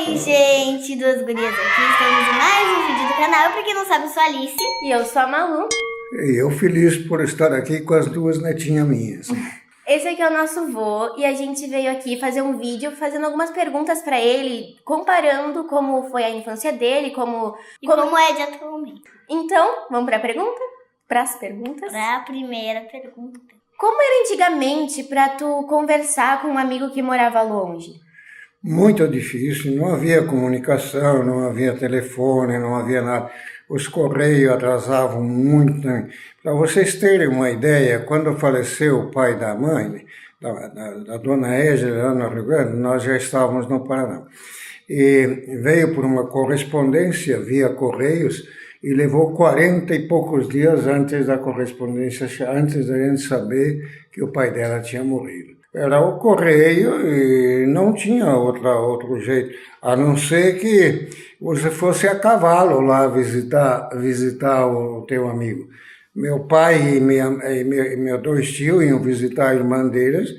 Oi, gente, duas gurias aqui, estamos em mais um vídeo do canal. Pra quem não sabe, eu sou a Alice. E eu sou a Malu. E eu feliz por estar aqui com as duas netinhas minhas. Esse aqui é o nosso vô e a gente veio aqui fazer um vídeo fazendo algumas perguntas pra ele, comparando como foi a infância dele, como é de atualmente. Então, vamos pra pergunta? Pras perguntas? Pra primeira pergunta. Como era antigamente pra tu conversar com um amigo que morava longe? Muito difícil, não havia comunicação, não havia telefone, não havia nada. Os correios atrasavam muito. Para vocês terem uma ideia, quando faleceu o pai da mãe, da dona Égida, lá no Rio Grande, nós já estávamos no Paraná. E veio por uma correspondência via correios e levou 40 e poucos dias antes da correspondência, antes da gente saber que o pai dela tinha morrido. Era o correio e não tinha outro jeito, a não ser que você fosse a cavalo lá visitar o teu amigo. Meu pai e meus dois tios iam visitar a irmã deles,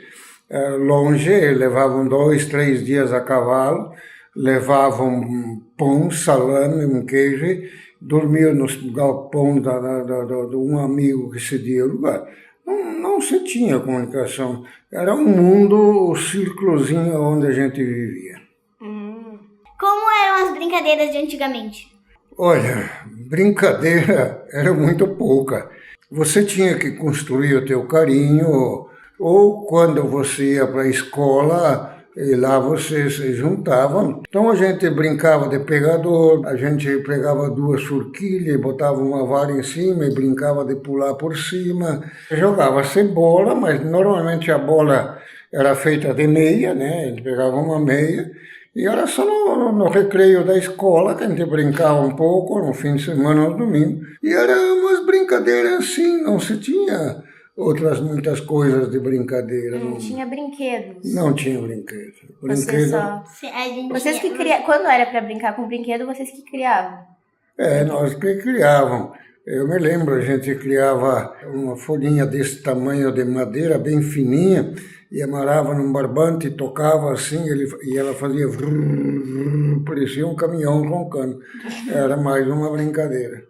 longe, levavam 2, 3 dias a cavalo, levavam pão, salame, um queijo, dormiam no galpão de um amigo que cedia o lugar. Não se tinha comunicação, era um mundo, o círculozinho onde a gente vivia. Como eram as brincadeiras de antigamente? Olha, brincadeira era muito pouca. Você tinha que construir o teu carinho, ou quando você ia para a escola, e lá você se juntava. Então a gente brincava de pegador, a gente pegava 2 forquilhas, botava uma vara em cima e brincava de pular por cima. Jogava-se bola, mas normalmente a bola era feita de meia, né? A gente pegava uma meia e era só no recreio da escola que a gente brincava um pouco, no fim de semana, no domingo. E eram umas brincadeiras assim, não se tinha outras muitas coisas de brincadeira. Não tinha brinquedos. Não tinha brinquedo. Vocês que criavam. Quando era para brincar com brinquedo, vocês que criavam? Nós que criavam. Eu me lembro, a gente criava uma folhinha desse tamanho de madeira, bem fininha, e amarrava num barbante, tocava assim, e ela fazia parecia um caminhão roncando. Era mais uma brincadeira.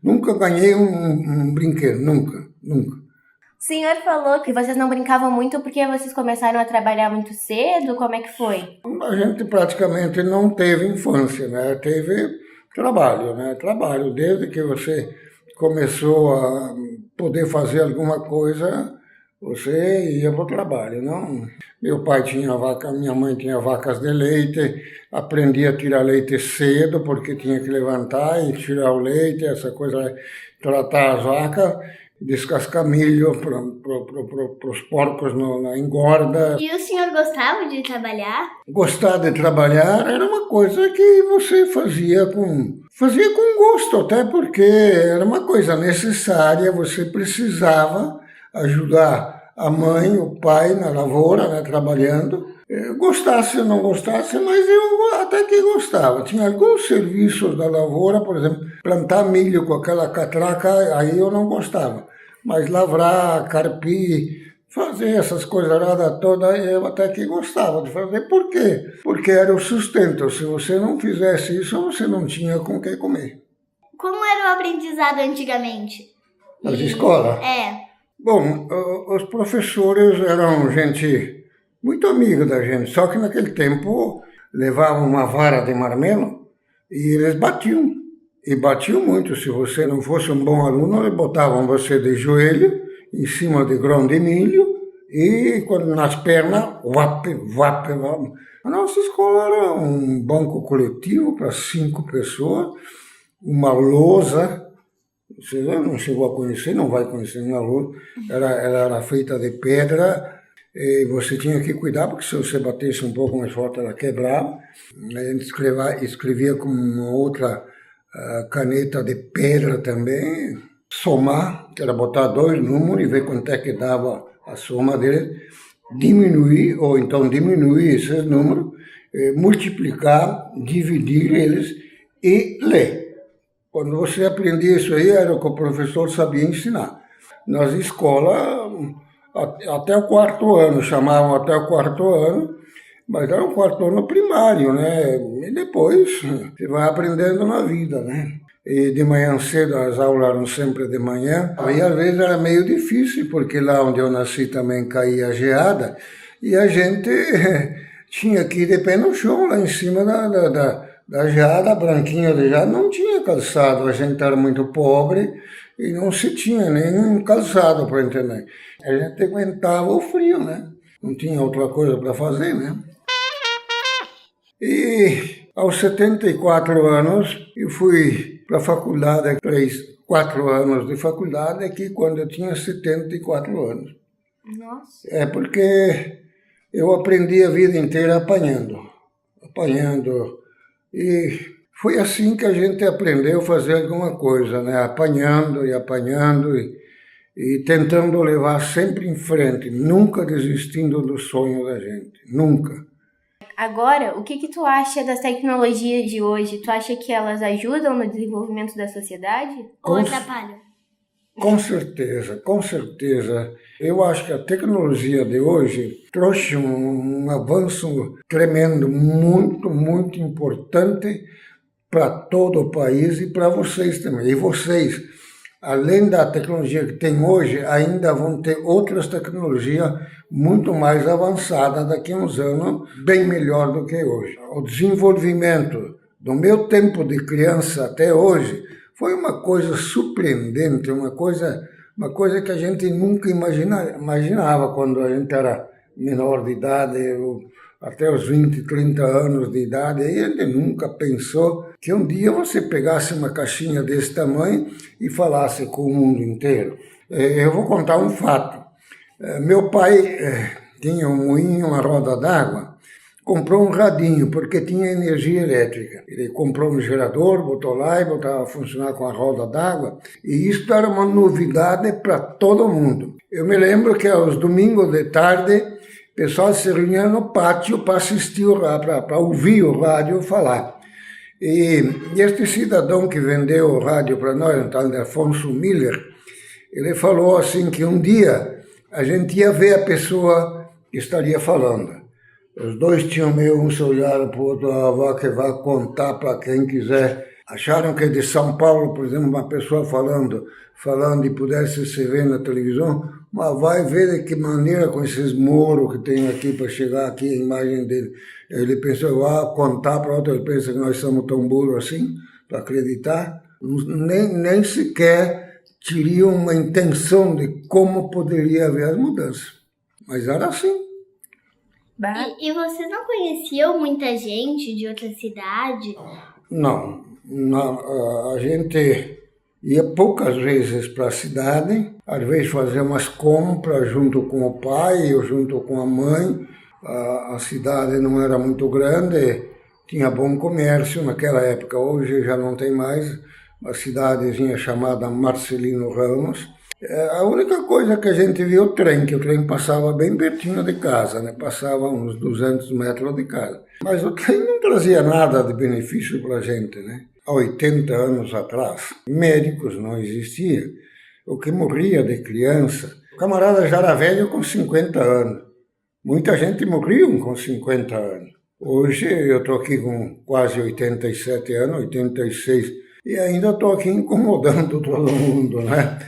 Nunca ganhei um brinquedo, nunca. O senhor falou que vocês não brincavam muito porque vocês começaram a trabalhar muito cedo, como é que foi? A gente praticamente não teve infância, né? Teve trabalho, né? Trabalho, desde que você começou a poder fazer alguma coisa, você ia para o trabalho, não? Meu pai tinha vaca, minha mãe tinha vacas de leite, aprendi a tirar leite cedo, porque tinha que levantar e tirar o leite, essa coisa, tratar as vacas, descascar milho para os porcos na engorda. E o senhor gostava de trabalhar? Gostar de trabalhar era uma coisa que você fazia com gosto, até porque era uma coisa necessária, você precisava ajudar a mãe, o pai na lavoura, né, trabalhando. Gostasse ou não gostasse, mas eu até que gostava. Tinha alguns serviços da lavoura, por exemplo, plantar milho com aquela catraca, aí eu não gostava. Mas lavrar, carpir, fazer essas coisaradas todas, eu até que gostava de fazer. Por quê? Porque era o sustento. Se você não fizesse isso, você não tinha com o que comer. Como era o aprendizado antigamente? Nas escolas? Bom, os professores eram gente muito amiga da gente, só que naquele tempo levavam uma vara de marmelo e eles batiam. E batiam muito. Se você não fosse um bom aluno, eles botavam você de joelho em cima de grão de milho e nas pernas, vape. A nossa escola era um banco coletivo para 5 pessoas, uma lousa. Você não chegou a conhecer, não vai conhecer uma lousa. Ela era feita de pedra. E você tinha que cuidar, porque se você batesse um pouco mais forte, ela quebrava. A gente escrevia com uma outra caneta de pedra também. Somar, que era botar 2 números e ver quanto é que dava a soma deles. Diminuir, ou então diminuir esses números, multiplicar, dividir eles e ler. Quando você aprendia isso aí, era o que o professor sabia ensinar. Nas escolas, até o 4º ano, chamavam até o 4º ano, Mas era um quarto ano primário, né? E depois você vai aprendendo na vida, né? E de manhã cedo, as aulas eram sempre de manhã. E às vezes era meio difícil, porque lá onde eu nasci também caía geada. E a gente tinha que ir de pé no chão, lá em cima da geada, branquinha de geada. Não tinha calçado, a gente era muito pobre e não se tinha nenhum calçado para entender. A gente aguentava o frio, né? Não tinha outra coisa para fazer, né? E aos 74 anos eu fui para a faculdade, 4 anos de faculdade, aqui quando eu tinha 74 anos. Nossa. É porque eu aprendi a vida inteira apanhando. E foi assim que a gente aprendeu a fazer alguma coisa, né? Apanhando e tentando levar sempre em frente, nunca desistindo do sonho da gente, nunca. Agora, o que tu acha das tecnologias de hoje? Tu acha que elas ajudam no desenvolvimento da sociedade? Ou atrapalham? Com certeza. Eu acho que a tecnologia de hoje trouxe um avanço tremendo, muito importante para todo o país e para vocês também. E vocês, além da tecnologia que tem hoje, ainda vão ter outras tecnologias muito mais avançadas daqui a uns anos, bem melhor do que hoje. O desenvolvimento do meu tempo de criança até hoje foi uma coisa surpreendente, uma coisa que a gente nunca imaginava quando a gente era menor de idade, até os 20, 30 anos de idade, aí a gente nunca pensou que um dia você pegasse uma caixinha desse tamanho e falasse com o mundo inteiro. Eu vou contar um fato. Meu pai tinha um moinho, uma roda d'água, comprou um radinho, porque tinha energia elétrica. Ele comprou um gerador, botou lá e botava a funcionar com a roda d'água, e isso era uma novidade para todo mundo. Eu me lembro que aos domingos de tarde, o pessoal se reunia no pátio para assistir, para ouvir o rádio falar. E este cidadão que vendeu o rádio para nós, um tal de Afonso Miller, ele falou assim que um dia a gente ia ver a pessoa que estaria falando. Os dois tinham meio, um se olharam para o outro, a avó que vai contar para quem quiser. Acharam que de São Paulo, por exemplo, uma pessoa falando e pudesse se ver na televisão, mas vai ver de que maneira com esses moros que tem aqui para chegar aqui a imagem dele. Ele pensou, contar para outro, ele pensa que nós somos tão burros assim, para acreditar. Nem sequer teriam uma intenção de como poderia haver as mudanças. Mas era assim. E vocês não conheciam muita gente de outra cidade? Não, a gente ia poucas vezes para a cidade, às vezes fazia umas compras junto com o pai ou junto com a mãe. A cidade não era muito grande, tinha bom comércio naquela época, hoje já não tem mais, uma cidadezinha chamada Marcelino Ramos. A única coisa que a gente viu o trem, que o trem passava bem pertinho de casa, né? Passava uns 200 metros de casa. Mas o trem não trazia nada de benefício para a gente, né? Há 80 anos atrás, médicos não existiam. O que morria de criança, o camarada já era velho com 50 anos. Muita gente morria com 50 anos. Hoje eu estou aqui com quase 87 anos, 86, e ainda estou aqui incomodando todo mundo, né?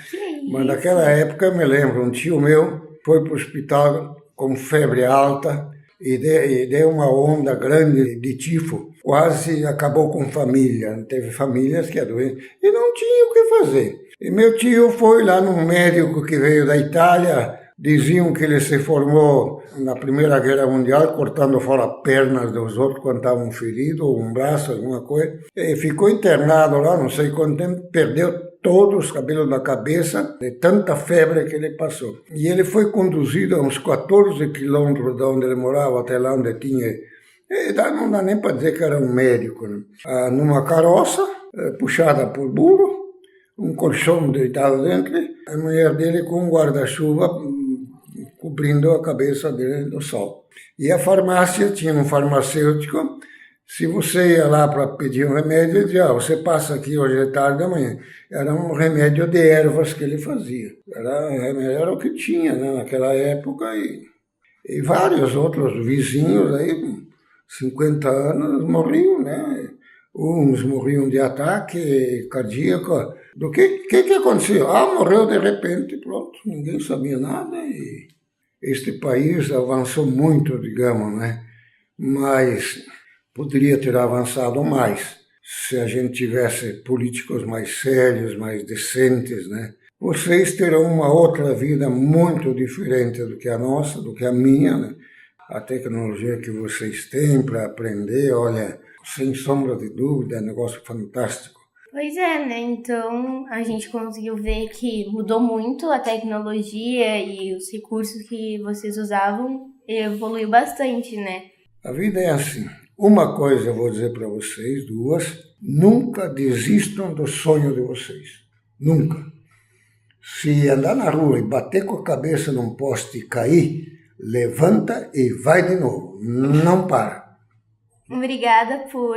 Mas naquela época eu me lembro, um tio meu foi para o hospital com febre alta e deu uma onda grande de tifo, quase acabou com família. Teve famílias que adoeceram e não tinha o que fazer. E meu tio foi lá num médico que veio da Itália, diziam que ele se formou na Primeira Guerra Mundial, cortando fora pernas dos outros quando estavam feridos, ou um braço, alguma coisa. E ficou internado lá, não sei quanto tempo, perdeu todos os cabelos da cabeça, de tanta febre que ele passou. E ele foi conduzido a uns 14 quilômetros de onde ele morava, até lá onde tinha... não dá nem para dizer que era um médico, né? Numa carroça, puxada por burro, um colchão deitado dentro, a mulher dele com um guarda-chuva cobrindo a cabeça dele do sol. E a farmácia, tinha um farmacêutico. Se você ia lá para pedir um remédio, ele dizia, você passa aqui hoje de tarde, amanhã. Era um remédio de ervas que ele fazia. Era o que tinha, né, naquela época. E vários outros vizinhos aí, com 50 anos, morriam, né? Uns morriam de ataque cardíaco. Do que aconteceu? Morreu de repente, pronto, ninguém sabia nada e este país avançou muito, digamos, né? Mas poderia ter avançado mais se a gente tivesse políticos mais sérios, mais decentes, né? Vocês terão uma outra vida muito diferente do que a nossa, do que a minha, né? A tecnologia que vocês têm para aprender, olha, sem sombra de dúvida, é um negócio fantástico. Pois é, né? Então a gente conseguiu ver que mudou muito a tecnologia e os recursos que vocês usavam evoluiu bastante, né? A vida é assim. Uma coisa eu vou dizer para vocês, duas, nunca desistam do sonho de vocês. Nunca. Se andar na rua e bater com a cabeça num poste e cair, levanta e vai de novo. Não para. Obrigada por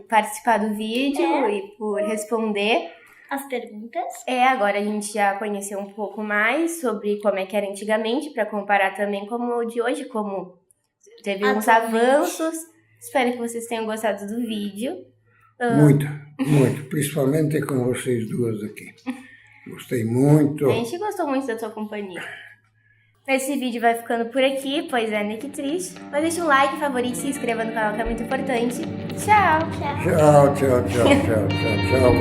participar do vídeo e por responder as perguntas. Agora a gente já conheceu um pouco mais sobre como é que era antigamente, para comparar também como o de hoje, como teve uns avanços. Espero que vocês tenham gostado do vídeo. Muito, muito. Principalmente com vocês duas aqui. Gostei muito. A gente gostou muito da tua companhia. Esse vídeo vai ficando por aqui, pois é, Nick triste. Mas deixa um like, favorite e se inscreva no canal, que é muito importante. Tchau! Tchau, tchau, tchau, tchau, tchau,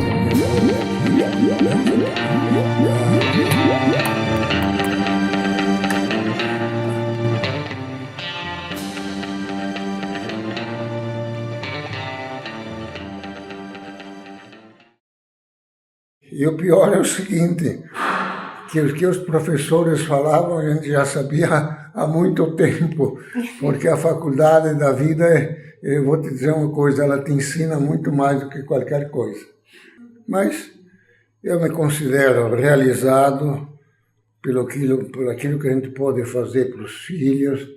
E o pior é o seguinte, que o que os professores falavam a gente já sabia há muito tempo, porque a faculdade da vida, eu vou te dizer uma coisa, ela te ensina muito mais do que qualquer coisa. Mas eu me considero realizado por aquilo que a gente pode fazer para os filhos.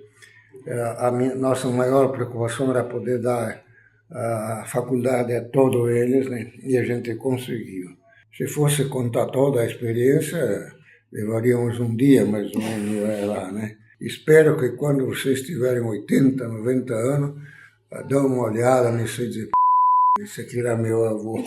Nossa maior preocupação era poder dar a faculdade a todos eles, né? E a gente conseguiu. Se fosse contar toda a experiência, levaríamos um dia mais ou menos lá, né? Espero que quando vocês tiverem 80, 90 anos, dão uma olhada nesse e dizer, esse aqui era meu avô.